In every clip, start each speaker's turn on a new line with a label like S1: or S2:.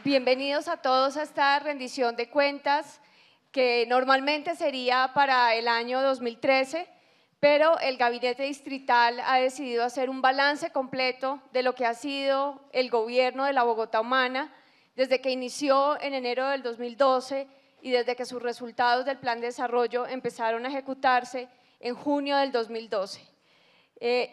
S1: Bienvenidos a todos a esta rendición de cuentas que normalmente sería para el año 2013, pero el Gabinete Distrital ha decidido hacer un balance completo de lo que ha sido el gobierno de la Bogotá Humana desde que inició en enero del 2012 y desde que sus resultados del Plan de Desarrollo empezaron a ejecutarse en junio del 2012.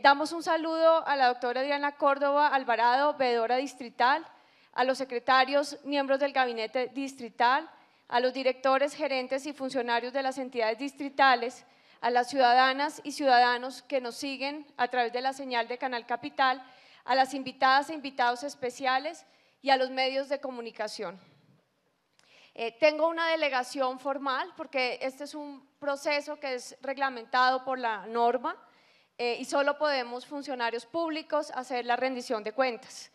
S1: Damos un saludo a la doctora Diana Córdoba Alvarado, veedora distrital, a los secretarios, miembros del gabinete distrital, a los directores, gerentes y funcionarios de las entidades distritales, a las ciudadanas y ciudadanos que nos siguen a través de la señal de Canal Capital, a las invitadas e invitados especiales y a los medios de comunicación. Tengo una delegación formal porque este es un proceso que es reglamentado por la norma y solo podemos funcionarios públicos hacer la rendición de cuentas.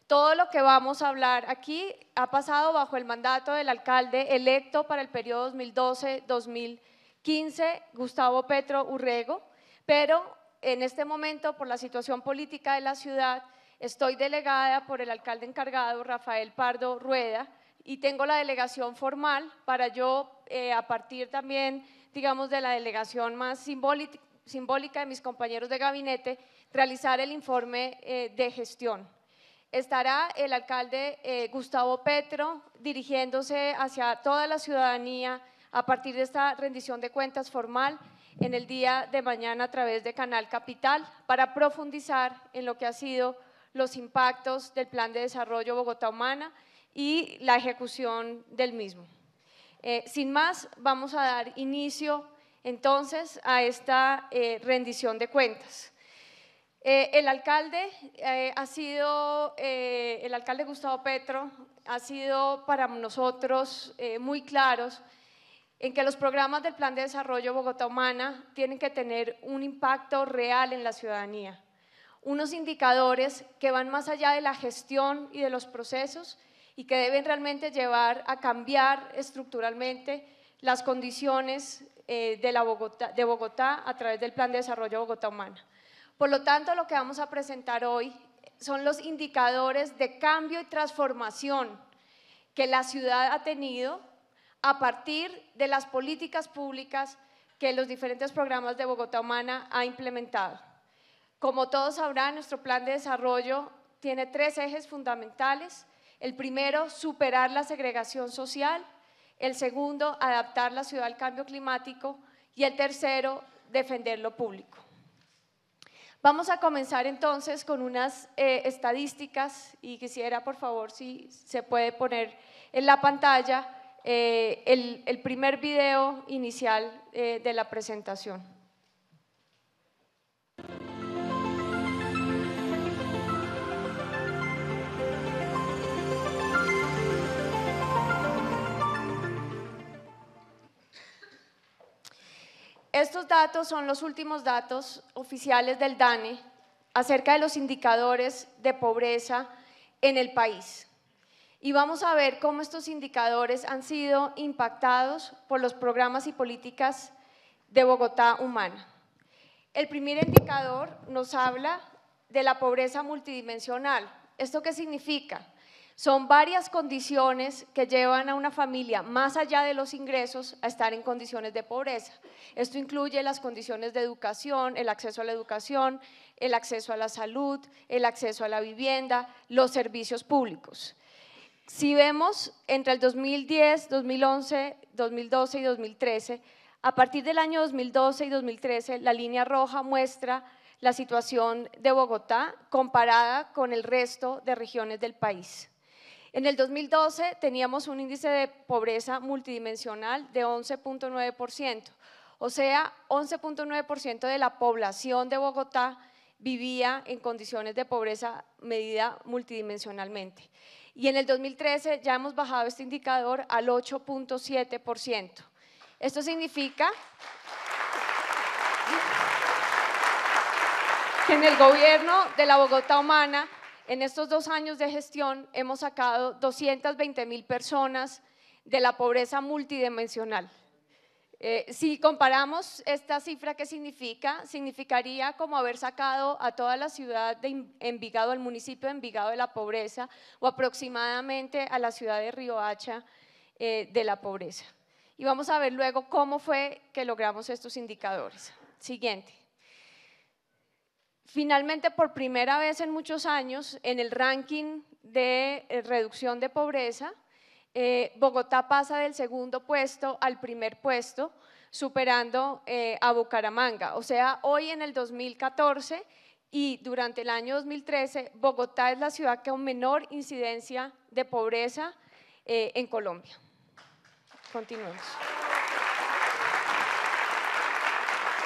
S1: Todo lo que vamos a hablar aquí ha pasado bajo el mandato del alcalde electo para el periodo 2012-2015, Gustavo Petro Urrego, pero en este momento, por la situación política de la ciudad, estoy delegada por el alcalde encargado, Rafael Pardo Rueda, y tengo la delegación formal para yo, a partir también, digamos, de la delegación más simbólica de mis compañeros de gabinete, realizar el informe de gestión. Estará el alcalde Gustavo Petro dirigiéndose hacia toda la ciudadanía a partir de esta rendición de cuentas formal en el día de mañana a través de Canal Capital para profundizar en lo que han sido los impactos del Plan de Desarrollo Bogotá Humana y la ejecución del mismo. Sin más, vamos a dar inicio entonces a esta rendición de cuentas. El alcalde Gustavo Petro ha sido para nosotros muy claros en que los programas del Plan de Desarrollo Bogotá Humana tienen que tener un impacto real en la ciudadanía, unos indicadores que van más allá de la gestión y de los procesos y que deben realmente llevar a cambiar estructuralmente las condiciones de Bogotá a través del Plan de Desarrollo Bogotá Humana. Por lo tanto, lo que vamos a presentar hoy son los indicadores de cambio y transformación que la ciudad ha tenido a partir de las políticas públicas que los diferentes programas de Bogotá Humana ha implementado. Como todos sabrán, nuestro plan de desarrollo tiene tres ejes fundamentales. El primero, superar la segregación social. El segundo, adaptar la ciudad al cambio climático. Y el tercero, defender lo público. Vamos a comenzar entonces con unas estadísticas y quisiera, por favor, si se puede poner en la pantalla el primer video inicial de la presentación. Estos datos son los últimos datos oficiales del DANE acerca de los indicadores de pobreza en el país. Y vamos a ver cómo estos indicadores han sido impactados por los programas y políticas de Bogotá Humana. El primer indicador nos habla de la pobreza multidimensional. ¿Esto qué significa? Son varias condiciones que llevan a una familia, más allá de los ingresos, a estar en condiciones de pobreza. Esto incluye las condiciones de educación, el acceso a la educación, el acceso a la salud, el acceso a la vivienda, los servicios públicos. Si vemos entre el 2010, 2011, 2012 y 2013, a partir del año 2012 y 2013, la línea roja muestra la situación de Bogotá comparada con el resto de regiones del país. En el 2012 teníamos un índice de pobreza multidimensional de 11.9%, o sea, 11.9% de la población de Bogotá vivía en condiciones de pobreza medida multidimensionalmente. Y en el 2013 ya hemos bajado este indicador al 8.7%. Esto significa que en el gobierno de la Bogotá Humana, en estos 2 años de gestión, hemos sacado 220.000 personas de la pobreza multidimensional. Si comparamos esta cifra, ¿qué significa? Significaría como haber sacado a toda la ciudad de Envigado, al municipio de Envigado de la pobreza, o aproximadamente a la ciudad de Riohacha de la pobreza. Y vamos a ver luego cómo fue que logramos estos indicadores. Siguiente. Finalmente, por primera vez en muchos años, en el ranking de reducción de pobreza, Bogotá pasa del segundo puesto al primer puesto, superando a Bucaramanga. O sea, hoy en el 2014 y durante el año 2013, Bogotá es la ciudad con menor incidencia de pobreza en Colombia. Continuemos.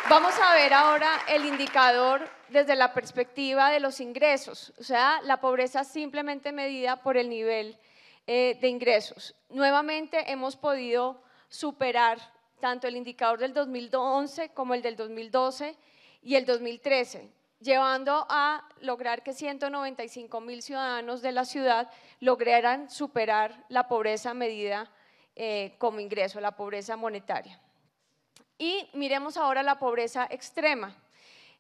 S1: Vamos a ver ahora el indicador desde la perspectiva de los ingresos, o sea, la pobreza simplemente medida por el nivel de ingresos. Nuevamente hemos podido superar tanto el indicador del 2011 como el del 2012 y el 2013, llevando a lograr que 195.000 ciudadanos de la ciudad lograran superar la pobreza medida como ingreso, la pobreza monetaria. Y miremos ahora la pobreza extrema.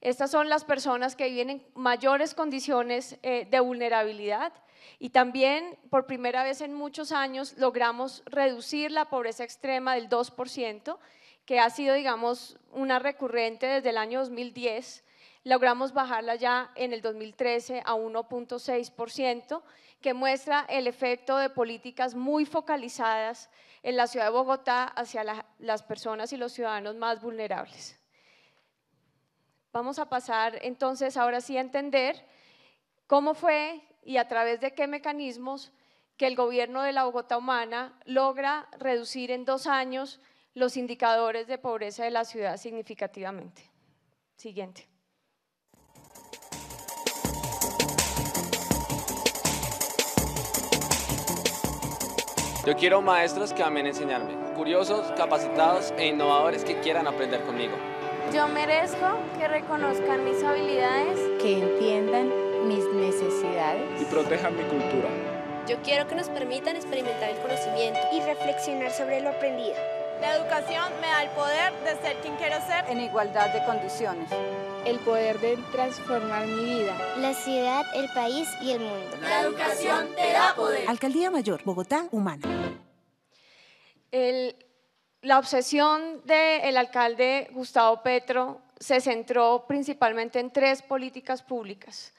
S1: Estas son las personas que viven en mayores condiciones de vulnerabilidad y también por primera vez en muchos años logramos reducir la pobreza extrema del 2%, que ha sido, digamos, una recurrente desde el año 2010. Logramos bajarla ya en el 2013 a 1.6%, que muestra el efecto de políticas muy focalizadas en la ciudad de Bogotá hacia las personas y los ciudadanos más vulnerables. Vamos a pasar entonces ahora sí a entender cómo fue y a través de qué mecanismos que el gobierno de la Bogotá Humana logra reducir en 2 años los indicadores de pobreza de la ciudad significativamente. Siguiente.
S2: Yo quiero maestros que amen enseñarme, curiosos, capacitados e innovadores que quieran aprender conmigo.
S3: Yo merezco que reconozcan mis habilidades,
S4: que entiendan mis necesidades
S5: y protejan mi cultura.
S6: Yo quiero que nos permitan experimentar el conocimiento
S7: y reflexionar sobre lo aprendido.
S8: La educación me da el poder de ser quien quiero ser
S9: en igualdad de condiciones.
S10: El poder de transformar mi vida.
S7: La ciudad, el país y el mundo.
S8: La educación te da poder.
S11: Alcaldía Mayor, Bogotá Humana.
S1: La obsesión del alcalde Gustavo Petro se centró principalmente en 3 políticas públicas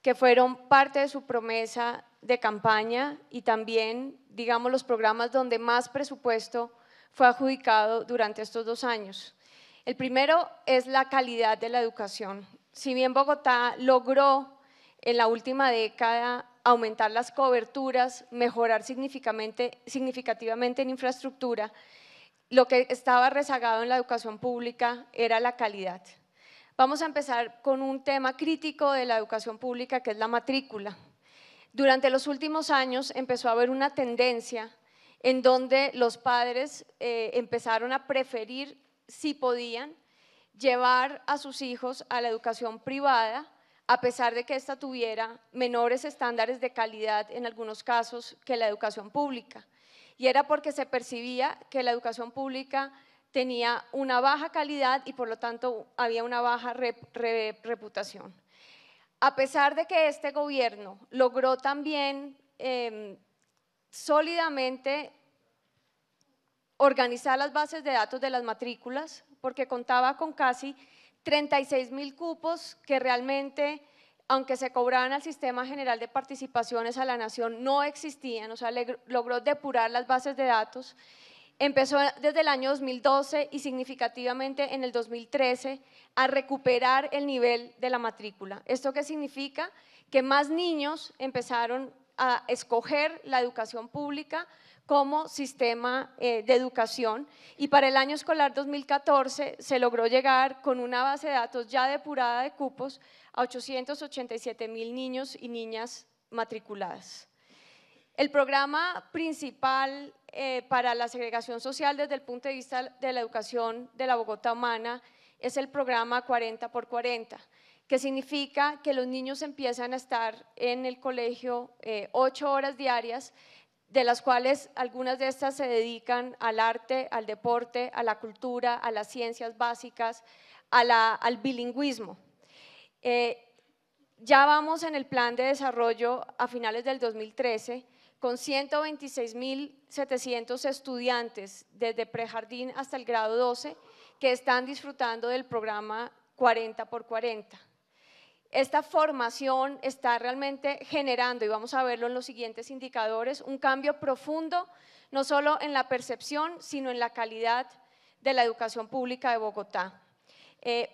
S1: que fueron parte de su promesa de campaña y también, digamos, los programas donde más presupuesto fue adjudicado durante estos 2 años. El primero es la calidad de la educación. Si bien Bogotá logró en la última década aumentar las coberturas, mejorar significativamente en infraestructura, lo que estaba rezagado en la educación pública era la calidad. Vamos a empezar con un tema crítico de la educación pública, que es la matrícula. Durante los últimos años empezó a haber una tendencia en donde los padres empezaron a preferir, si podían, llevar a sus hijos a la educación privada, a pesar de que ésta tuviera menores estándares de calidad en algunos casos que la educación pública. Y era porque se percibía que la educación pública tenía una baja calidad y por lo tanto había una baja reputación. A pesar de que este gobierno logró también sólidamente organizar las bases de datos de las matrículas, porque contaba con casi 36.000 cupos que realmente, aunque se cobraban al Sistema General de Participaciones a la Nación, no existían, o sea, logró depurar las bases de datos. Empezó desde el año 2012 y significativamente en el 2013 a recuperar el nivel de la matrícula. ¿Esto qué significa? Que más niños empezaron a escoger la educación pública como sistema de educación y para el año escolar 2014 se logró llegar con una base de datos ya depurada de cupos a 887.000 niños y niñas matriculadas. El programa principal para la segregación social desde el punto de vista de la educación de la Bogotá Humana es el programa 40 por 40, que significa que los niños empiezan a estar en el colegio 8 horas diarias, de las cuales algunas de estas se dedican al arte, al deporte, a la cultura, a las ciencias básicas, al bilingüismo. Ya vamos en el plan de desarrollo a finales del 2013 con 126.700 estudiantes desde prejardín hasta el grado 12 que están disfrutando del programa 40x40. Esta formación está realmente generando, y vamos a verlo en los siguientes indicadores, un cambio profundo, no solo en la percepción, sino en la calidad de la educación pública de Bogotá.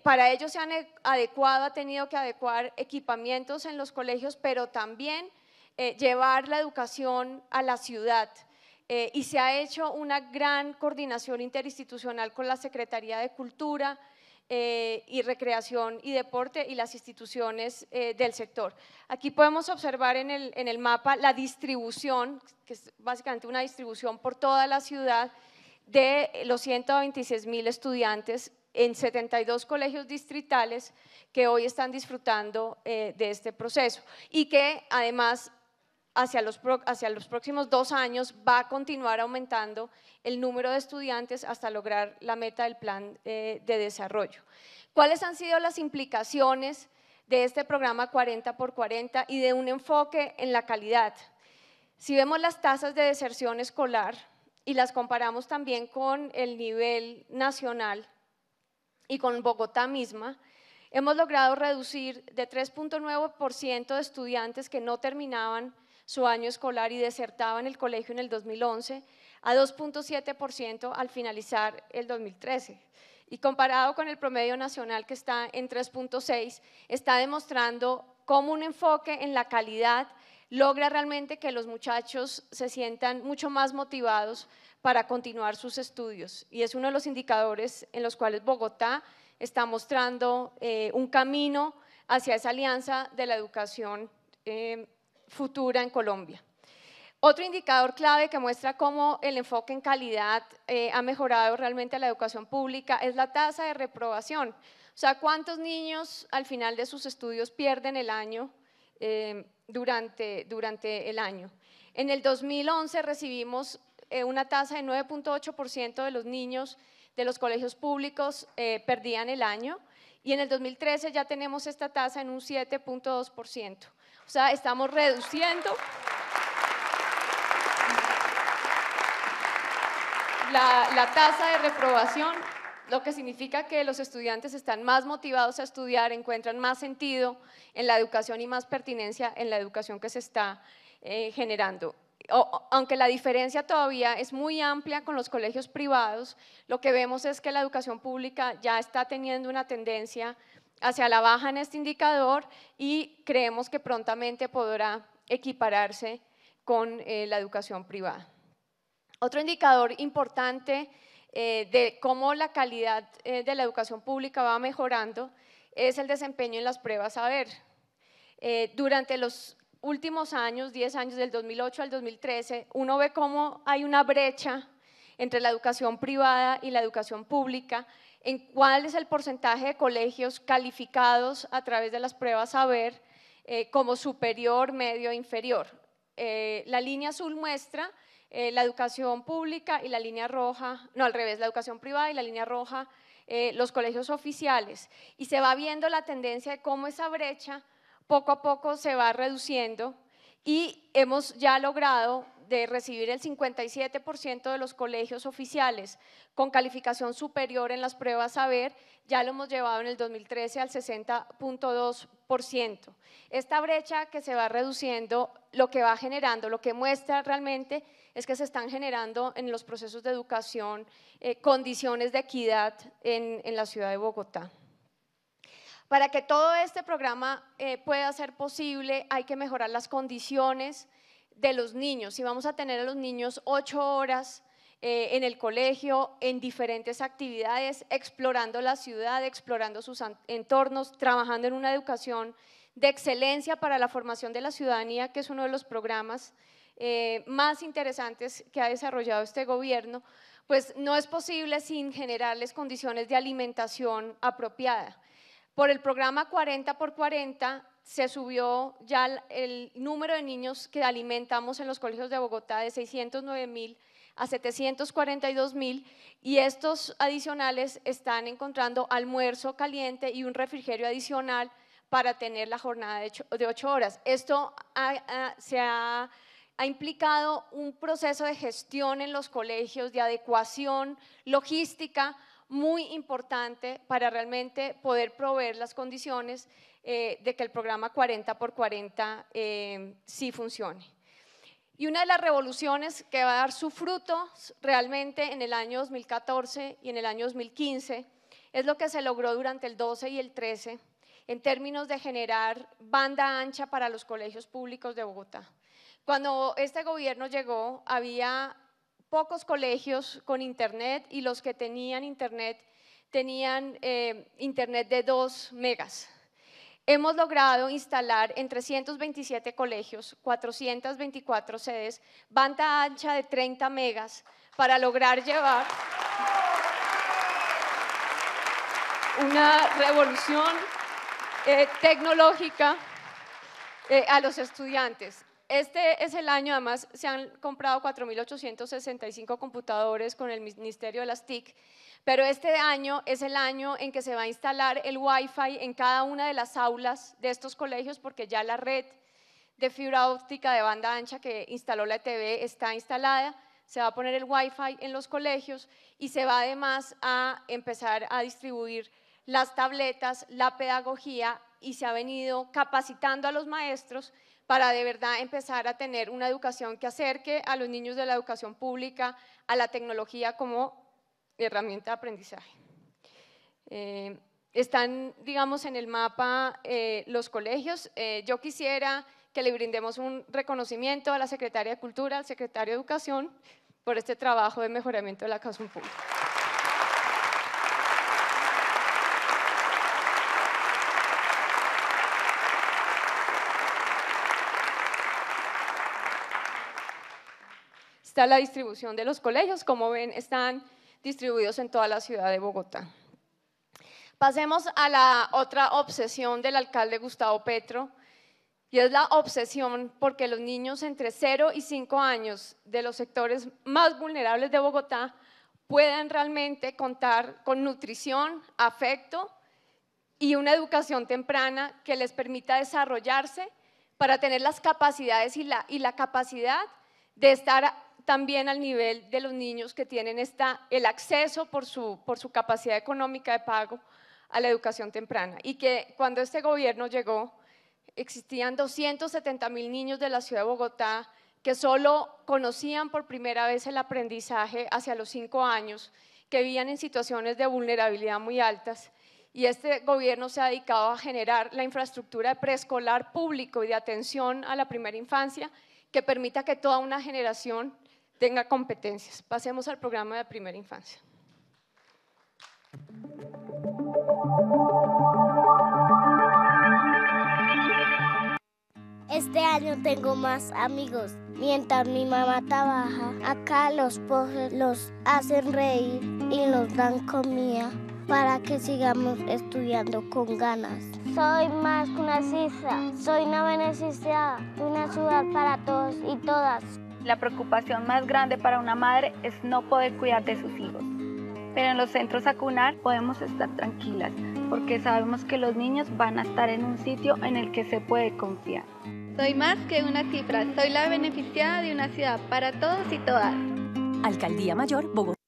S1: Para ello se han ha tenido que adecuar equipamientos en los colegios, pero también llevar la educación a la ciudad. Y se ha hecho una gran coordinación interinstitucional con la Secretaría de Cultura, y Recreación y Deporte y las instituciones del sector. Aquí podemos observar en el mapa la distribución, que es básicamente una distribución por toda la ciudad de los 126.000 estudiantes en 72 colegios distritales que hoy están disfrutando de este proceso y que además hacia los próximos 2 años va a continuar aumentando el número de estudiantes hasta lograr la meta del plan de desarrollo. ¿Cuáles han sido las implicaciones de este programa 40x40 y de un enfoque en la calidad? Si vemos las tasas de deserción escolar y las comparamos también con el nivel nacional y con Bogotá misma, hemos logrado reducir de 3.9% de estudiantes que no terminaban su año escolar y desertaban el colegio en el 2011 a 2.7% al finalizar el 2013. Y comparado con el promedio nacional que está en 3.6, está demostrando cómo un enfoque en la calidad logra realmente que los muchachos se sientan mucho más motivados para continuar sus estudios. Y es uno de los indicadores en los cuales Bogotá está mostrando un camino hacia esa alianza de la educación futura en Colombia. Otro indicador clave que muestra cómo el enfoque en calidad ha mejorado realmente la educación pública es la tasa de reprobación. O sea, ¿cuántos niños al final de sus estudios pierden el año durante el año? En el 2011 recibimos una tasa de 9.8% de los niños de los colegios públicos perdían el año y en el 2013 ya tenemos esta tasa en un 7.2%. O sea, estamos reduciendo la tasa de reprobación, lo que significa que los estudiantes están más motivados a estudiar, encuentran más sentido en la educación y más pertinencia en la educación que se está generando. Aunque la diferencia todavía es muy amplia con los colegios privados, lo que vemos es que la educación pública ya está teniendo una tendencia hacia la baja en este indicador y creemos que prontamente podrá equipararse con la educación privada. Otro indicador importante de cómo la calidad de la educación pública va mejorando es el desempeño en las pruebas saber. Durante los últimos años, 10 años, del 2008 al 2013, uno ve cómo hay una brecha entre la educación privada y la educación pública, en cuál es el porcentaje de colegios calificados a través de las pruebas saber como superior, medio e inferior. La línea azul muestra la educación pública y la línea roja, no al revés, la educación privada y la línea roja, los colegios oficiales. Y se va viendo la tendencia de cómo esa brecha poco a poco se va reduciendo y hemos ya logrado de recibir el 57% de los colegios oficiales con calificación superior en las pruebas saber, ya lo hemos llevado en el 2013 al 60.2%. Esta brecha que se va reduciendo, lo que va generando, lo que muestra realmente es que se están generando en los procesos de educación condiciones de equidad en la ciudad de Bogotá. Para que todo este programa pueda ser posible, hay que mejorar las condiciones de los niños. Si vamos a tener a los niños 8 horas en el colegio, en diferentes actividades, explorando la ciudad, explorando sus entornos, trabajando en una educación de excelencia para la formación de la ciudadanía, que es uno de los programas más interesantes que ha desarrollado este gobierno, pues no es posible sin generarles condiciones de alimentación apropiada. Por el programa 40x40 se subió ya el número de niños que alimentamos en los colegios de Bogotá de 609.000 a 742.000, y estos adicionales están encontrando almuerzo caliente y un refrigerio adicional para tener la jornada de 8 horas. Esto ha implicado un proceso de gestión en los colegios, de adecuación logística muy importante para realmente poder proveer las condiciones de que el programa 40 por 40 sí funcione. Y una de las revoluciones que va a dar su fruto realmente en el año 2014 y en el año 2015 es lo que se logró durante el 12 y el 13 en términos de generar banda ancha para los colegios públicos de Bogotá. Cuando este gobierno llegó, había pocos colegios con internet, y los que tenían internet de 2 megas. Hemos logrado instalar en 327 colegios, 424 sedes, banda ancha de 30 megas para lograr llevar una revolución tecnológica a los estudiantes. Este es el año, además se han comprado 4.865 computadores con el Ministerio de las TIC, pero este año es el año en que se va a instalar el Wi-Fi en cada una de las aulas de estos colegios, porque ya la red de fibra óptica de banda ancha que instaló la ETB está instalada. Se va a poner el Wi-Fi en los colegios y se va además a empezar a distribuir las tabletas, la pedagogía, y se ha venido capacitando a los maestros para de verdad empezar a tener una educación que acerque a los niños de la educación pública a la tecnología como herramienta de aprendizaje. Están, digamos, en el mapa los colegios. Yo quisiera que le brindemos un reconocimiento a la Secretaria de Cultura, al Secretario de Educación, por este trabajo de mejoramiento de la educación pública. Está la distribución de los colegios, como ven, están distribuidos en toda la ciudad de Bogotá. Pasemos a la otra obsesión del alcalde Gustavo Petro, y es la obsesión porque los niños entre 0 y 5 años de los sectores más vulnerables de Bogotá puedan realmente contar con nutrición, afecto y una educación temprana que les permita desarrollarse para tener las capacidades y la capacidad de estar también al nivel de los niños que tienen el acceso por su capacidad económica de pago a la educación temprana. Y que cuando este gobierno llegó, existían 270.000 niños de la ciudad de Bogotá que solo conocían por primera vez el aprendizaje hacia los 5 años, que vivían en situaciones de vulnerabilidad muy altas. Y este gobierno se ha dedicado a generar la infraestructura de preescolar público y de atención a la primera infancia que permita que toda una generación tenga competencias. Pasemos al programa de primera infancia.
S7: Este año tengo más amigos. Mientras mi mamá trabaja, acá los pozos los hacen reír y nos dan comida para que sigamos estudiando con ganas. Soy más que una cifra, soy una beneficiada de una ciudad para todos y todas.
S9: La preocupación más grande para una madre es no poder cuidar de sus hijos. Pero en los centros Acunar podemos estar tranquilas, porque sabemos que los niños van a estar en un sitio en el que se puede confiar.
S5: Soy más que una cifra, soy la beneficiada de una ciudad para todos y todas.
S11: Alcaldía Mayor, Bogotá.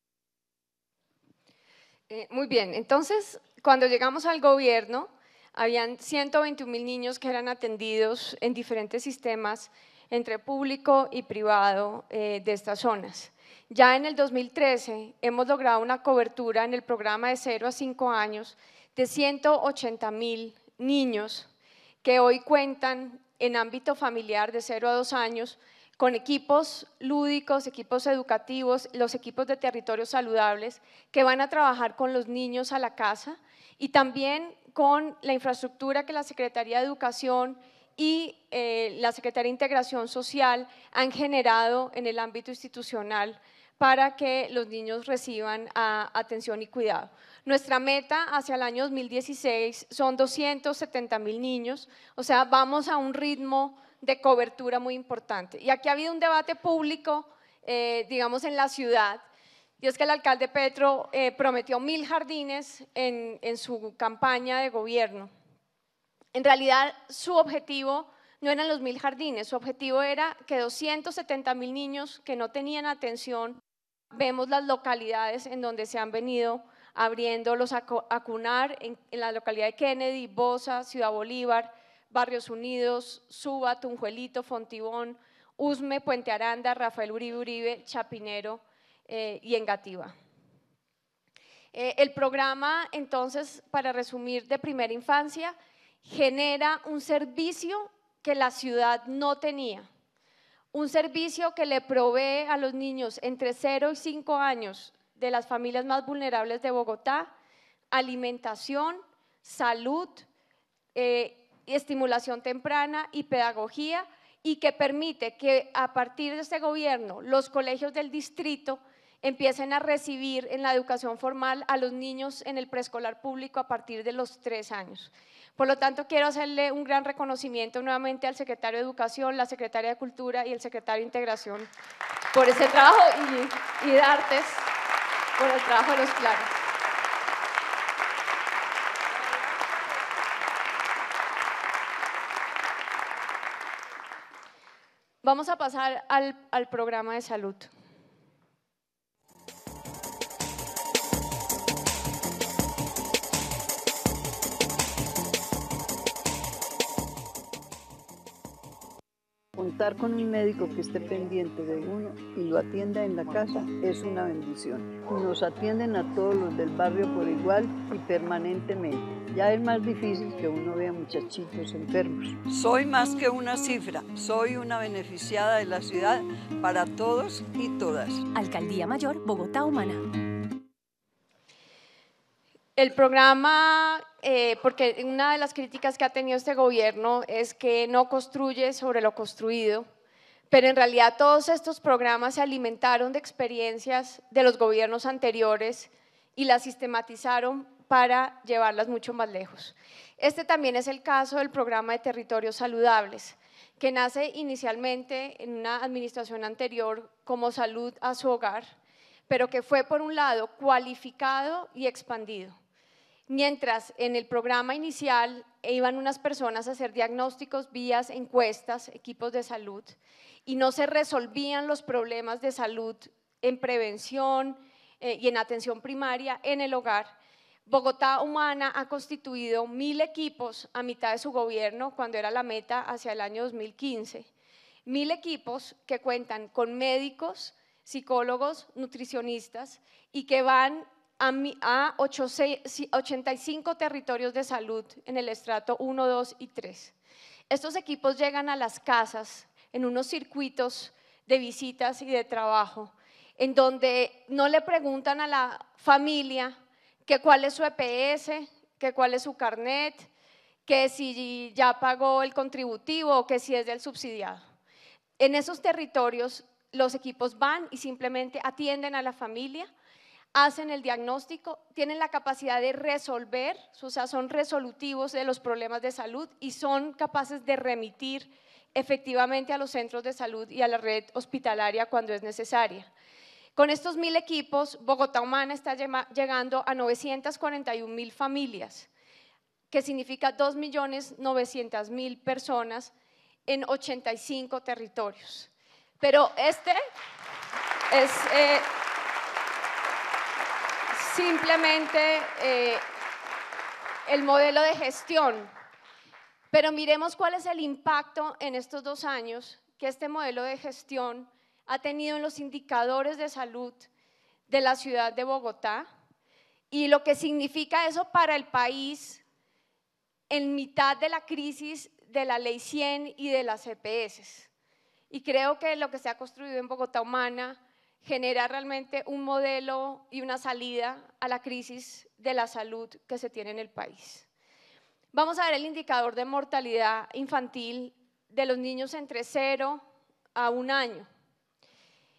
S1: Muy bien, entonces cuando llegamos al gobierno, habían 121.000 niños que eran atendidos en diferentes sistemas entre público y privado de estas zonas. Ya en el 2013 hemos logrado una cobertura en el programa de 0 a 5 años de 180.000 niños que hoy cuentan en ámbito familiar de 0 a 2 años con equipos lúdicos, equipos educativos, los equipos de territorios saludables que van a trabajar con los niños a la casa, y también con la infraestructura que la Secretaría de Educación y la Secretaría de Integración Social han generado en el ámbito institucional para que los niños reciban atención y cuidado. Nuestra meta hacia el año 2016 son 270.000 niños, o sea, vamos a un ritmo de cobertura muy importante. Y aquí ha habido un debate público, digamos, en la ciudad, y es que el alcalde Petro prometió 1.000 jardines en su campaña de gobierno. En realidad, su objetivo no eran los 1.000 jardines, su objetivo era que 270.000 niños que no tenían atención, vemos las localidades en donde se han venido abriendo los ACUNAR, en la localidad de Kennedy, Bosa, Ciudad Bolívar, Barrios Unidos, Suba, Tunjuelito, Fontibón, Usme, Puente Aranda, Rafael Uribe Uribe, Chapinero y Engativá. El programa, entonces, para resumir, de primera infancia, genera un servicio que la ciudad no tenía, un servicio que le provee a los niños entre 0 y 5 años de las familias más vulnerables de Bogotá, alimentación, salud, estimulación temprana y pedagogía, y que permite que a partir de este gobierno los colegios del distrito empiecen a recibir en la educación formal a los niños en el preescolar público a partir de los 3 años. Por lo tanto, quiero hacerle un gran reconocimiento nuevamente al secretario de Educación, la secretaria de Cultura y el secretario de Integración por ese trabajo y de Artes por el trabajo de los planes. Vamos a pasar al programa de salud.
S12: Contar con un médico que esté pendiente de uno y lo atienda en la casa es una bendición. Nos atienden a todos los del barrio por igual y permanentemente. Ya es más difícil que uno vea muchachitos enfermos. Soy más que una cifra, soy una beneficiada de la ciudad para todos y todas.
S11: Alcaldía Mayor, Bogotá Humana.
S1: El programa, porque una de las críticas que ha tenido este gobierno es que no construye sobre lo construido, pero en realidad todos estos programas se alimentaron de experiencias de los gobiernos anteriores y las sistematizaron para llevarlas mucho más lejos. Este también es el caso del programa de territorios saludables, que nace inicialmente en una administración anterior como Salud a su Hogar, pero que fue por un lado cualificado y expandido. Mientras en el programa inicial iban unas personas a hacer diagnósticos, vías, encuestas, equipos de salud, y no se resolvían los problemas de salud en prevención y en atención primaria en el hogar, Bogotá Humana ha constituido 1.000 equipos a mitad de su gobierno, cuando era la meta hacia el año 2015. 1.000 equipos que cuentan con médicos, psicólogos, nutricionistas y que van a 85 territorios de salud en el estrato 1, 2 y 3. Estos equipos llegan a las casas en unos circuitos de visitas y de trabajo, en donde no le preguntan a la familia que cuál es su EPS, que cuál es su carnet, que si ya pagó el contributivo o que si es del subsidiado. En esos territorios los equipos van y simplemente atienden a la familia, hacen el diagnóstico, tienen la capacidad de resolver, o sea, son resolutivos de los problemas de salud y son capaces de remitir efectivamente a los centros de salud y a la red hospitalaria cuando es necesaria. Con estos 1.000 equipos, Bogotá Humana está llegando a 941.000 familias, que significa 2.900.000 personas en 85 territorios. Pero este es simplemente el modelo de gestión. Pero miremos cuál es el impacto en estos 2 años que este modelo de gestión ha tenido en los indicadores de salud de la ciudad de Bogotá y lo que significa eso para el país en mitad de la crisis de la Ley 100 y de las EPS. Y creo que lo que se ha construido en Bogotá Humana genera realmente un modelo y una salida a la crisis de la salud que se tiene en el país. Vamos a ver el indicador de mortalidad infantil de los niños entre 0 a 1 año.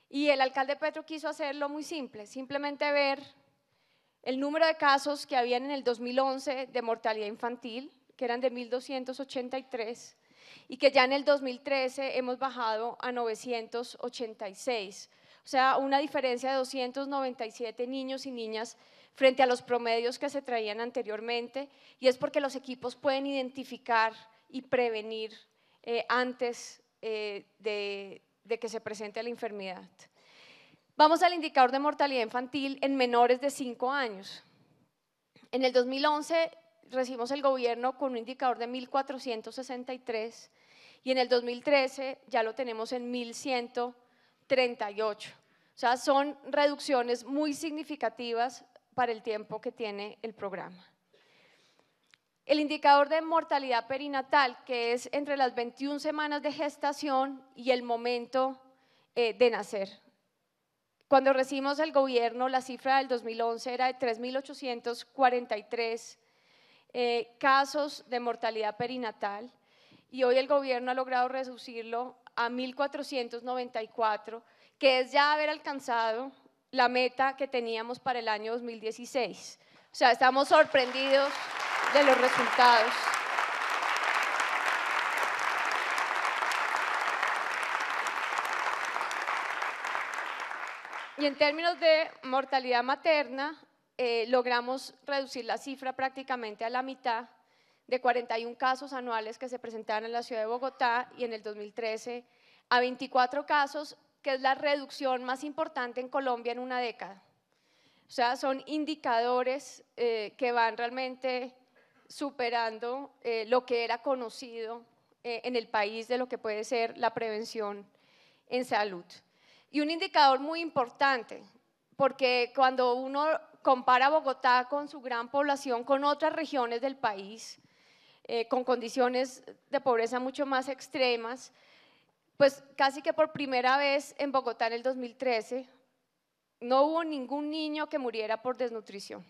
S1: Y el alcalde Petro quiso hacerlo muy simple, simplemente ver el número de casos que habían en el 2011 de mortalidad infantil, que eran de 1.283, y que ya en el 2013 hemos bajado a 986. O sea, una diferencia de 297 niños y niñas frente a los promedios que se traían anteriormente, y es porque los equipos pueden identificar y prevenir antes de que se presente la enfermedad. Vamos al indicador de mortalidad infantil en menores de 5 años. En el 2011 recibimos el gobierno con un indicador de 1.463 y en el 2013 ya lo tenemos en 1.138. O sea, son reducciones muy significativas para el tiempo que tiene el programa. El indicador de mortalidad perinatal, que es entre las 21 semanas de gestación y el momento de nacer. Cuando recibimos el gobierno, la cifra del 2011 era de 3.843 casos de mortalidad perinatal y hoy el gobierno ha logrado reducirlo a 1.494, que es ya haber alcanzado la meta que teníamos para el año 2016. O sea, estamos sorprendidos de los resultados. Y en términos de mortalidad materna, logramos reducir la cifra prácticamente a la mitad, de 41 casos anuales que se presentaban en la ciudad de Bogotá y en el 2013 a 24 casos, que es la reducción más importante en Colombia en una década. O sea, son indicadores que van realmente superando lo que era conocido en el país de lo que puede ser la prevención en salud. Y un indicador muy importante, porque cuando uno compara Bogotá con su gran población, con otras regiones del país, con condiciones de pobreza mucho más extremas, pues casi que por primera vez en Bogotá en el 2013 no hubo ningún niño que muriera por desnutrición.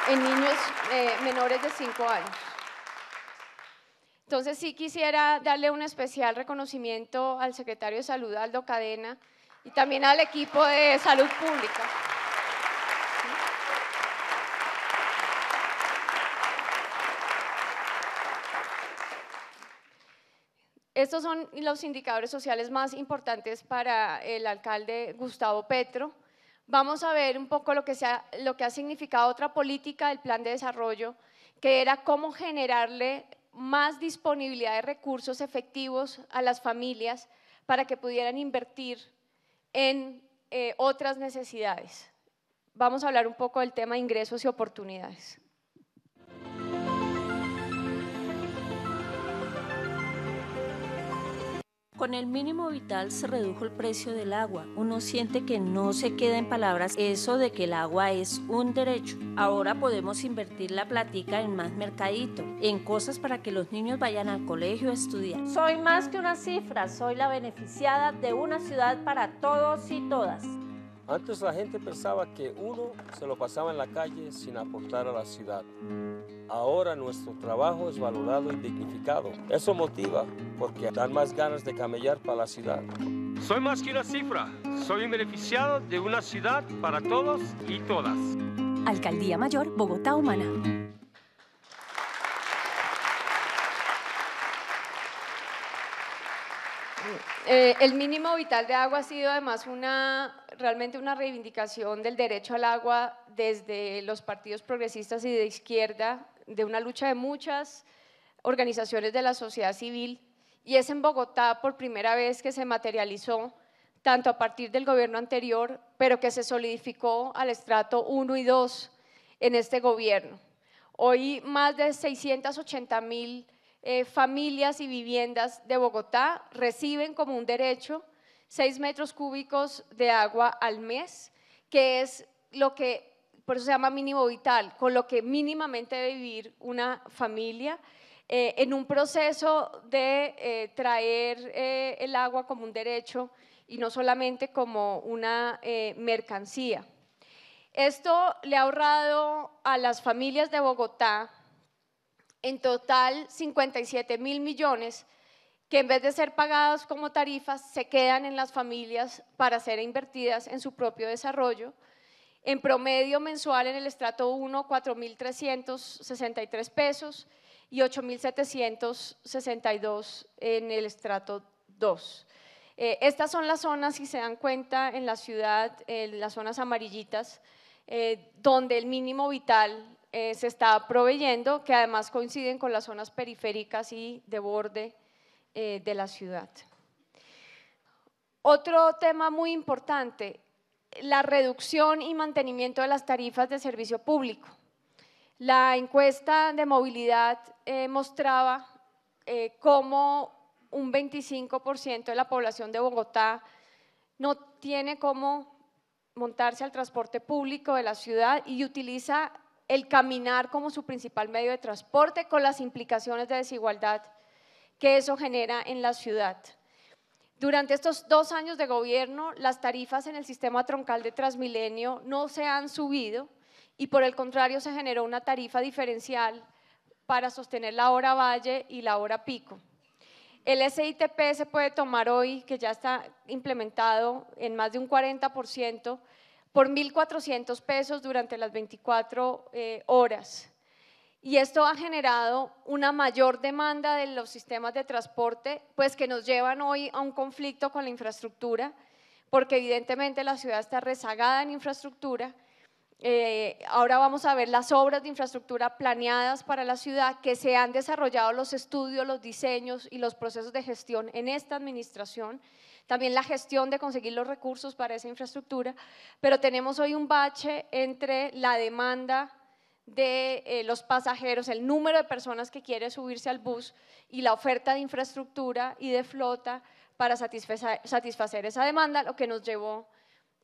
S1: En niños menores de 5 años. Entonces sí quisiera darle un especial reconocimiento al secretario de Salud, Aldo Cadena, y también al equipo de Salud Pública. Estos son los indicadores sociales más importantes para el alcalde Gustavo Petro. Vamos a ver un poco lo que ha significado otra política del plan de desarrollo, que era cómo generarle más disponibilidad de recursos efectivos a las familias para que pudieran invertir en otras necesidades. Vamos a hablar un poco del tema de ingresos y oportunidades.
S13: Con el mínimo vital se redujo el precio del agua. Uno siente que no se queda en palabras eso de que el agua es un derecho. Ahora podemos invertir la platica en más mercadito, en cosas para que los niños vayan al colegio a estudiar.
S14: Soy más que una cifra, soy la beneficiada de una ciudad para todos y todas.
S15: Antes la gente pensaba que uno se lo pasaba en la calle sin aportar a la ciudad. Ahora nuestro trabajo es valorado y dignificado. Eso motiva porque dan más ganas de camellar para la ciudad.
S16: Soy más que una cifra. Soy un beneficiado de una ciudad para todos y todas.
S11: Alcaldía Mayor, Bogotá Humana.
S1: El mínimo vital de agua ha sido además realmente una reivindicación del derecho al agua desde los partidos progresistas y de izquierda, de una lucha de muchas organizaciones de la sociedad civil, y es en Bogotá por primera vez que se materializó, tanto a partir del gobierno anterior, pero que se solidificó al estrato 1 y 2 en este gobierno. Hoy más de 680.000 familias y viviendas de Bogotá reciben como un derecho 6 metros cúbicos de agua al mes, que es lo que, por eso se llama mínimo vital, con lo que mínimamente debe vivir una familia en un proceso de traer el agua como un derecho y no solamente como una mercancía. Esto le ha ahorrado a las familias de Bogotá En total, 57.000 millones que en vez de ser pagados como tarifas, se quedan en las familias para ser invertidas en su propio desarrollo. En promedio mensual en el estrato 1, 4.363 pesos y 8.762 en el estrato 2. Estas son las zonas, si se dan cuenta, en la ciudad, las zonas amarillitas, donde el mínimo vital se está proveyendo, que además coinciden con las zonas periféricas y de borde de la ciudad. Otro tema muy importante, la reducción y mantenimiento de las tarifas de servicio público. La encuesta de movilidad mostraba cómo un 25% de la población de Bogotá no tiene cómo montarse al transporte público de la ciudad y utiliza el caminar como su principal medio de transporte, con las implicaciones de desigualdad que eso genera en la ciudad. Durante estos 2 años de gobierno, las tarifas en el sistema troncal de Transmilenio no se han subido y por el contrario se generó una tarifa diferencial para sostener la hora valle y la hora pico. El SITP se puede tomar hoy, que ya está implementado en más de un 40%, por 1.400 pesos durante las 24 horas. Y esto ha generado una mayor demanda de los sistemas de transporte, pues que nos llevan hoy a un conflicto con la infraestructura, porque evidentemente la ciudad está rezagada en infraestructura. Ahora vamos a ver las obras de infraestructura planeadas para la ciudad, que se han desarrollado los estudios, los diseños y los procesos de gestión en esta administración, también la gestión de conseguir los recursos para esa infraestructura, pero tenemos hoy un bache entre la demanda de los pasajeros, el número de personas que quiere subirse al bus y la oferta de infraestructura y de flota para satisfacer esa demanda, lo que nos llevó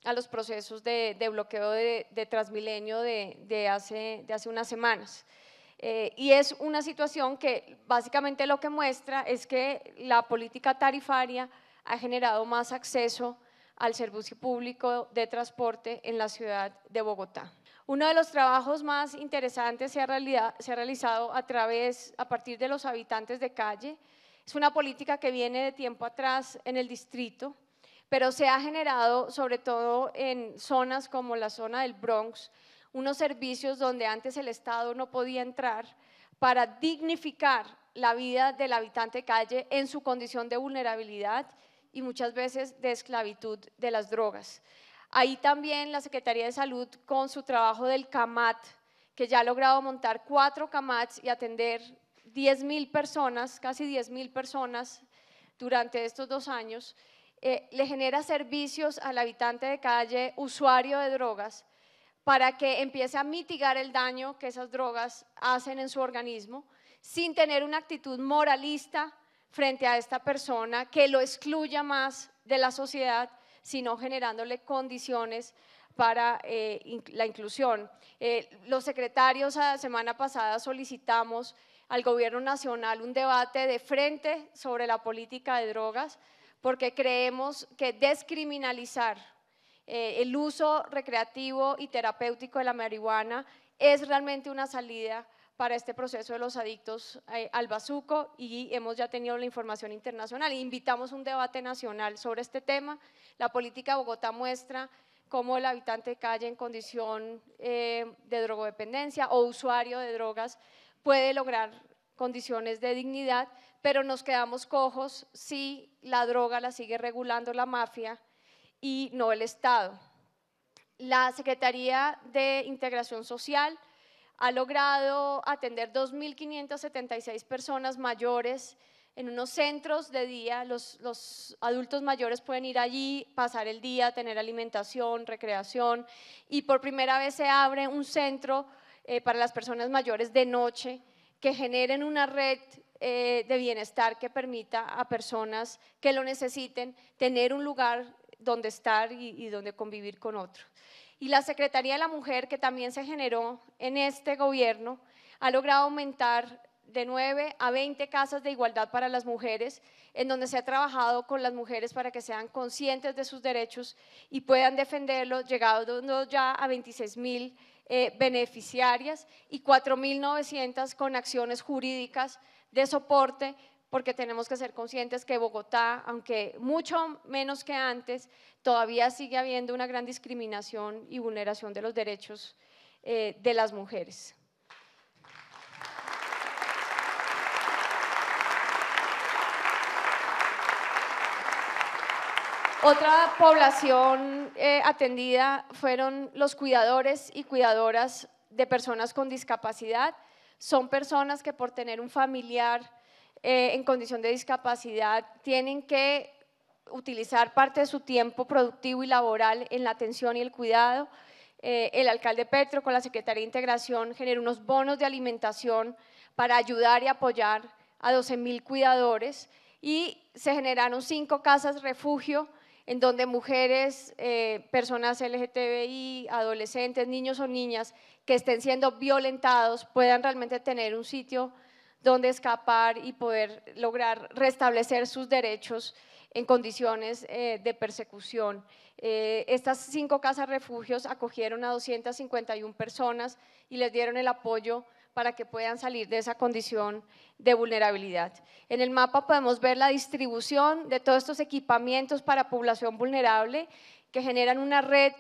S1: a los procesos de bloqueo de Transmilenio de hace unas semanas. Y es una situación que básicamente lo que muestra es que la política tarifaria ha generado más acceso al servicio público de transporte en la ciudad de Bogotá. Uno de los trabajos más interesantes se ha realizado a partir de los habitantes de calle. Es una política que viene de tiempo atrás en el distrito, pero se ha generado sobre todo en zonas como la zona del Bronx, unos servicios donde antes el Estado no podía entrar para dignificar la vida del habitante de calle en su condición de vulnerabilidad y muchas veces de esclavitud de las drogas. Ahí también la Secretaría de Salud, con su trabajo del CAMAT, que ya ha logrado montar 4 CAMATs y atender 10.000 personas, casi 10.000 personas durante estos 2 años, le genera servicios al habitante de calle usuario de drogas para que empiece a mitigar el daño que esas drogas hacen en su organismo, sin tener una actitud moralista frente a esta persona que lo excluya más de la sociedad, sino generándole condiciones para la inclusión. Los secretarios la semana pasada solicitamos al Gobierno Nacional un debate de frente sobre la política de drogas, porque creemos que descriminalizar el uso recreativo y terapéutico de la marihuana es realmente una salida para este proceso de los adictos al bazuco, y hemos ya tenido la información internacional. Invitamos un debate nacional sobre este tema. La política de Bogotá muestra cómo el habitante de calle en condición de drogodependencia o usuario de drogas puede lograr condiciones de dignidad, pero nos quedamos cojos si la droga la sigue regulando la mafia y no el Estado. La Secretaría de Integración Social ha logrado atender 2.576 personas mayores en unos centros de día. Los adultos mayores pueden ir allí, pasar el día, tener alimentación, recreación, y por primera vez se abre un centro para las personas mayores de noche que generen una red de bienestar que permita a personas que lo necesiten tener un lugar donde estar y donde convivir con otros. Y la Secretaría de la Mujer, que también se generó en este gobierno, ha logrado aumentar de 9 a 20 casas de igualdad para las mujeres, en donde se ha trabajado con las mujeres para que sean conscientes de sus derechos y puedan defenderlos, llegando ya a 26.000 beneficiarias y 4.900 con acciones jurídicas de soporte, porque tenemos que ser conscientes que Bogotá, aunque mucho menos que antes, todavía sigue habiendo una gran discriminación y vulneración de los derechos de las mujeres. Otra población atendida fueron los cuidadores y cuidadoras de personas con discapacidad. Son personas que por tener un familiar en condición de discapacidad tienen que utilizar parte de su tiempo productivo y laboral en la atención y el cuidado. El alcalde Petro con la Secretaría de Integración generó unos bonos de alimentación para ayudar y apoyar a 12.000 cuidadores y se generaron 5 casas refugio en donde mujeres, personas LGTBI, adolescentes, niños o niñas que estén siendo violentados puedan realmente tener un sitio donde escapar y poder lograr restablecer sus derechos en condiciones de persecución. Estas 5 casas refugios acogieron a 251 personas y les dieron el apoyo para que puedan salir de esa condición de vulnerabilidad. En el mapa podemos ver la distribución de todos estos equipamientos para población vulnerable que generan una red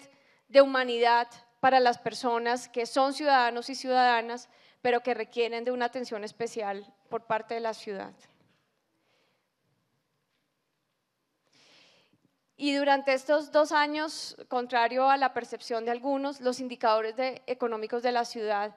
S1: de humanidad para las personas que son ciudadanos y ciudadanas, pero que requieren de una atención especial por parte de la ciudad. Y durante estos 2 años, contrario a la percepción de algunos, los indicadores económicos de la ciudad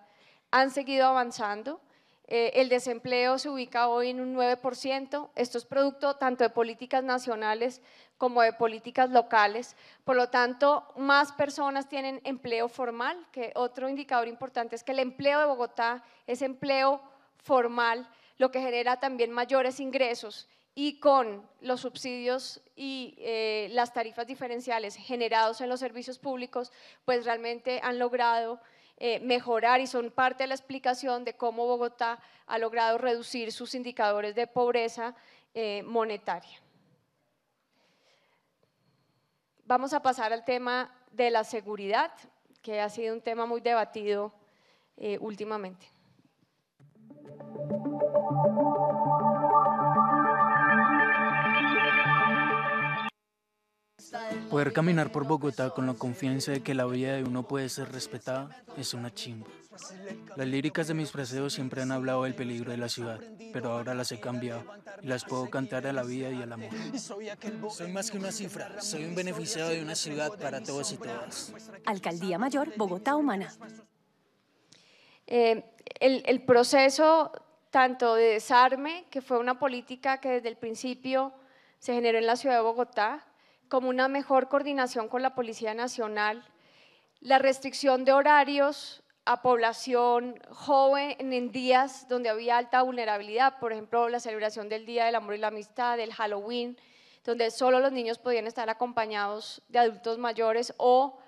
S1: han seguido avanzando. El desempleo se ubica hoy en un 9%, esto es producto tanto de políticas nacionales como de políticas locales, por lo tanto más personas tienen empleo formal, que otro indicador importante es que el empleo de Bogotá es empleo formal, lo que genera también mayores ingresos y con los subsidios y las tarifas diferenciales generados en los servicios públicos, pues realmente han logrado mejorar y son parte de la explicación de cómo Bogotá ha logrado reducir sus indicadores de pobreza monetaria. Vamos a pasar al tema de la seguridad, que ha sido un tema muy debatido últimamente.
S17: Poder caminar por Bogotá con la confianza de que la vida de uno puede ser respetada es una chimba. Las líricas de mis fraseos siempre han hablado del peligro de la ciudad, pero ahora las he cambiado y las puedo cantar a la vida y al amor. Soy más que una cifra, soy un beneficiado de una ciudad para todos y todas.
S11: Alcaldía Mayor, Bogotá Humana.
S1: El proceso tanto de desarme, que fue una política que desde el principio se generó en la ciudad de Bogotá, como una mejor coordinación con la Policía Nacional, la restricción de horarios a población joven en días donde había alta vulnerabilidad, por ejemplo, la celebración del Día del Amor y la Amistad, del Halloween, donde solo los niños podían estar acompañados de adultos mayores o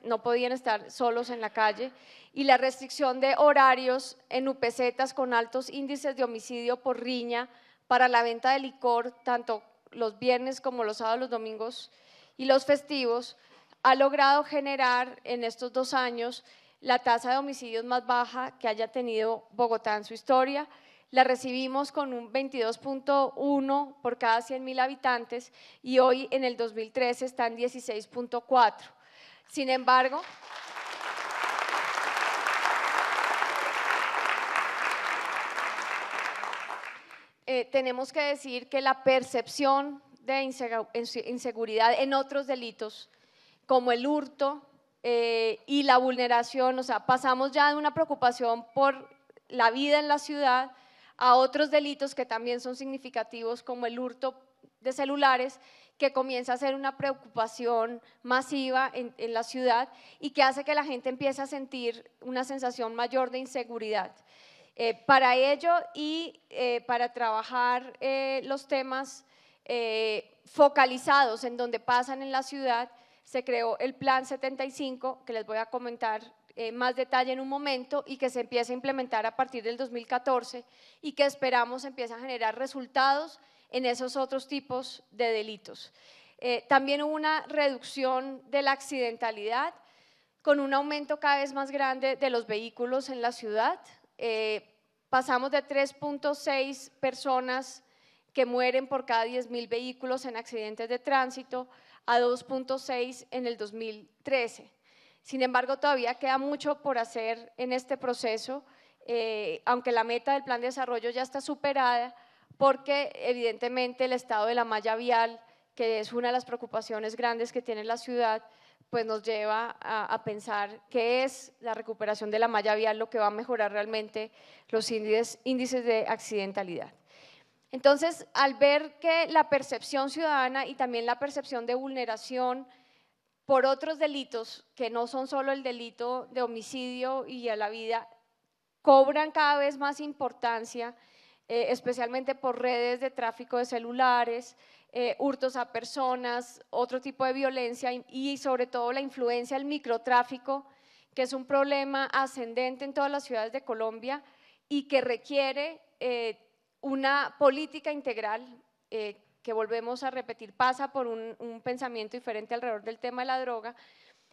S1: no podían estar solos en la calle, y la restricción de horarios en UPZs con altos índices de homicidio por riña para la venta de licor, tanto los viernes como los sábados, los domingos y los festivos, ha logrado generar en estos 2 años la tasa de homicidios más baja que haya tenido Bogotá en su historia. La recibimos con un 22.1 por cada 100.000 habitantes y hoy en el 2013 está en 16.4. Sin embargo, tenemos que decir que la percepción de inseguridad en otros delitos, como el hurto y la vulneración, o sea, pasamos ya de una preocupación por la vida en la ciudad a otros delitos que también son significativos, como el hurto de celulares, que comienza a ser una preocupación masiva en la ciudad y que hace que la gente empiece a sentir una sensación mayor de inseguridad. Para ello y para trabajar los temas focalizados en donde pasan en la ciudad, se creó el Plan 75, que les voy a comentar más detalle en un momento, y que se empieza a implementar a partir del 2014 y que esperamos empiece a generar resultados en esos otros tipos de delitos. También hubo una reducción de la accidentalidad. con un aumento cada vez más grande de los vehículos en la ciudad. Pasamos de 3.6 personas que mueren por cada 10.000 vehículos en accidentes de tránsito a 2.6 en el 2013. Sin embargo, todavía queda mucho por hacer en este proceso, aunque la meta del plan de desarrollo ya está superada, porque evidentemente el estado de la malla vial, que es una de las preocupaciones grandes que tiene la ciudad, pues nos lleva a pensar que es la recuperación de la malla vial lo que va a mejorar realmente los índices de accidentalidad. Entonces, al ver que la percepción ciudadana y también la percepción de vulneración por otros delitos, que no son solo el delito de homicidio y a la vida, cobran cada vez más importancia, especialmente por redes de tráfico de celulares, hurtos a personas, otro tipo de violencia y sobre todo la influencia del microtráfico, que es un problema ascendente en todas las ciudades de Colombia y que requiere una política integral que volvemos a repetir, pasa por un pensamiento diferente alrededor del tema de la droga.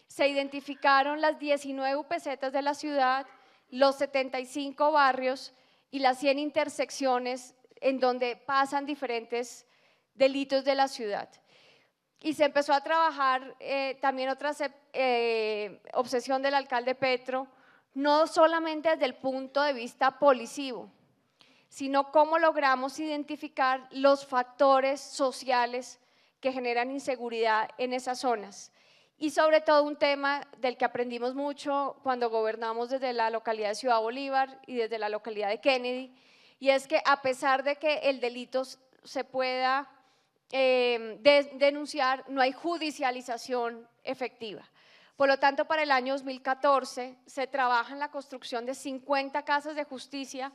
S1: Se identificaron las 19 UPZs de la ciudad, los 75 barrios y las 100 intersecciones en donde pasan diferentes delitos de la ciudad. Y se empezó a trabajar también otra obsesión del alcalde Petro, no solamente desde el punto de vista policivo, sino cómo logramos identificar los factores sociales que generan inseguridad en esas zonas. Y sobre todo un tema del que aprendimos mucho cuando gobernamos desde la localidad de Ciudad Bolívar y desde la localidad de Kennedy, y es que a pesar de que el delito se pueda denunciar, no hay judicialización efectiva. Por lo tanto, para el año 2014 se trabaja en la construcción de 50 casas de justicia,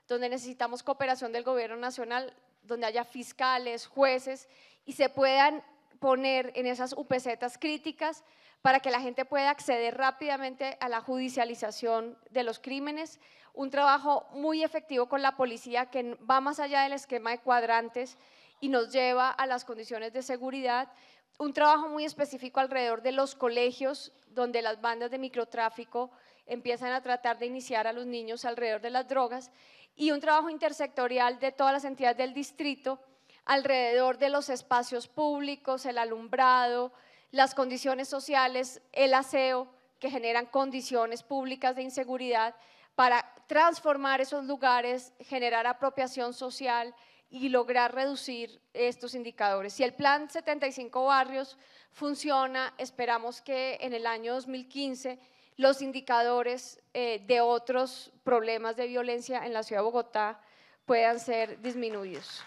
S1: donde necesitamos cooperación del gobierno nacional, donde haya fiscales, jueces y se puedan poner en esas UPZs críticas para que la gente pueda acceder rápidamente a la judicialización de los crímenes. Un trabajo muy efectivo con la policía que va más allá del esquema de cuadrantes y nos lleva a las condiciones de seguridad. Un trabajo muy específico alrededor de los colegios, donde las bandas de microtráfico empiezan a tratar de iniciar a los niños alrededor de las drogas, y un trabajo intersectorial de todas las entidades del distrito alrededor de los espacios públicos, el alumbrado, las condiciones sociales, el aseo, que generan condiciones públicas de inseguridad para transformar esos lugares, generar apropiación social y lograr reducir estos indicadores. Si el plan 75 barrios funciona, esperamos que en el año 2015 los indicadores de otros problemas de violencia en la ciudad de Bogotá puedan ser disminuidos.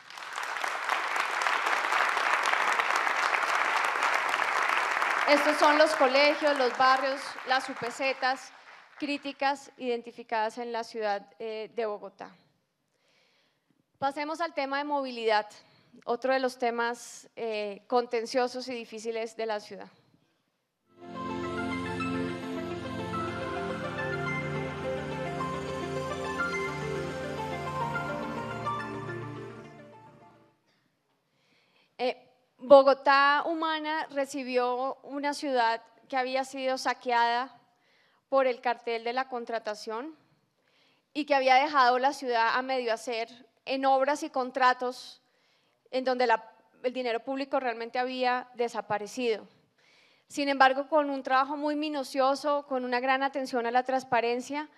S1: Estos son los colegios, los barrios, las UPZs críticas identificadas en la ciudad de Bogotá. Pasemos al tema de movilidad, otro de los temas contenciosos y difíciles de la ciudad. Bogotá Humana recibió una ciudad que había sido saqueada por el cartel de la contratación y que había dejado la ciudad a medio hacer en obras y contratos en donde el dinero público realmente había desaparecido. Sin embargo, con un trabajo muy minucioso, con una gran atención a la transparencia,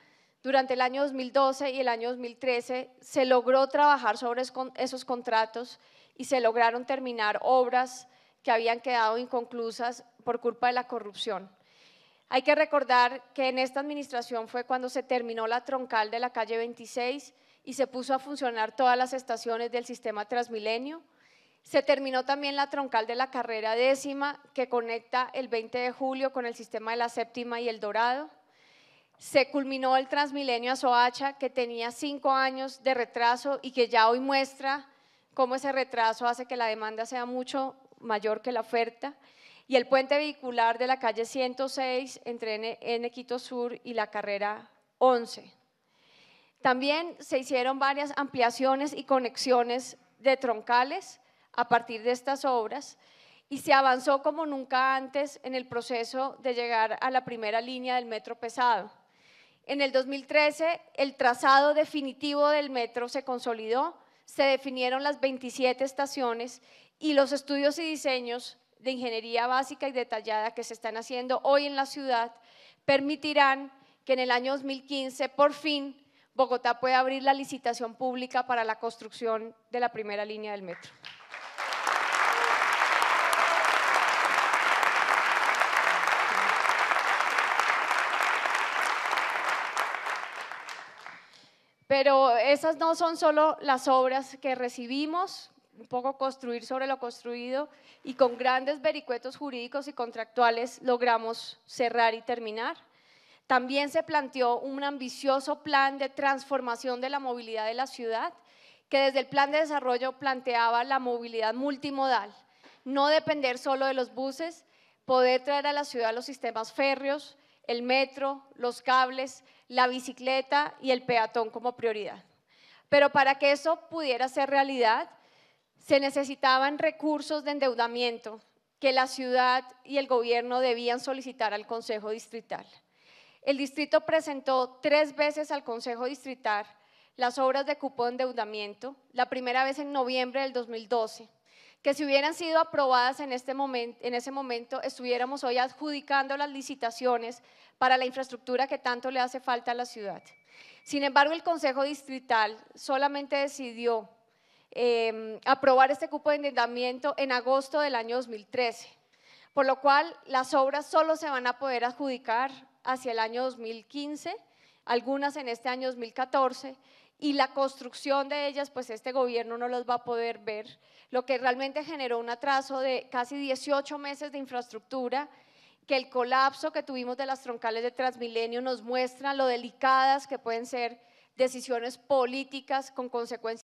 S1: durante el año 2012 y el año 2013 se logró trabajar sobre esos contratos y se lograron terminar obras que habían quedado inconclusas por culpa de la corrupción. Hay que recordar que en esta administración fue cuando se terminó la troncal de la calle 26 y se puso a funcionar todas las estaciones del sistema Transmilenio. Se terminó también la troncal de la carrera 10ª que conecta el 20 de julio con el sistema de la 7ª y el Dorado. Se culminó el Transmilenio a Soacha, que tenía 5 años de retraso y que ya hoy muestra cómo ese retraso hace que la demanda sea mucho mayor que la oferta, y el puente vehicular de la calle 106 entre N Quito Sur y la carrera 11. También se hicieron varias ampliaciones y conexiones de troncales a partir de estas obras, y se avanzó como nunca antes en el proceso de llegar a la primera línea del metro pesado. En el 2013, el trazado definitivo del metro se consolidó, se definieron las 27 estaciones y los estudios y diseños de ingeniería básica y detallada que se están haciendo hoy en la ciudad permitirán que en el año 2015, por fin, Bogotá pueda abrir la licitación pública para la construcción de la primera línea del metro. Pero esas no son solo las obras que recibimos, un poco construir sobre lo construido, y con grandes vericuetos jurídicos y contractuales logramos cerrar y terminar. También se planteó un ambicioso plan de transformación de la movilidad de la ciudad, que desde el plan de desarrollo planteaba la movilidad multimodal, no depender solo de los buses, poder traer a la ciudad los sistemas férreos, el metro, los cables, la bicicleta y el peatón como prioridad. Pero para que eso pudiera ser realidad, se necesitaban recursos de endeudamiento que la ciudad y el gobierno debían solicitar al Consejo Distrital. El distrito presentó 3 veces al Consejo Distrital las obras de cupo de endeudamiento, la primera vez en noviembre del 2012, que si hubieran sido aprobadas en ese momento, estuviéramos hoy adjudicando las licitaciones para la infraestructura que tanto le hace falta a la ciudad. Sin embargo, el Consejo Distrital solamente decidió aprobar este cupo de endeudamiento en agosto del año 2013, por lo cual las obras solo se van a poder adjudicar hacia el año 2015, algunas en este año 2014, y la construcción de ellas, pues este gobierno no los va a poder ver, lo que realmente generó un atraso de casi 18 meses de infraestructura, que el colapso que tuvimos de las troncales de Transmilenio nos muestra lo delicadas que pueden ser decisiones políticas con consecuencias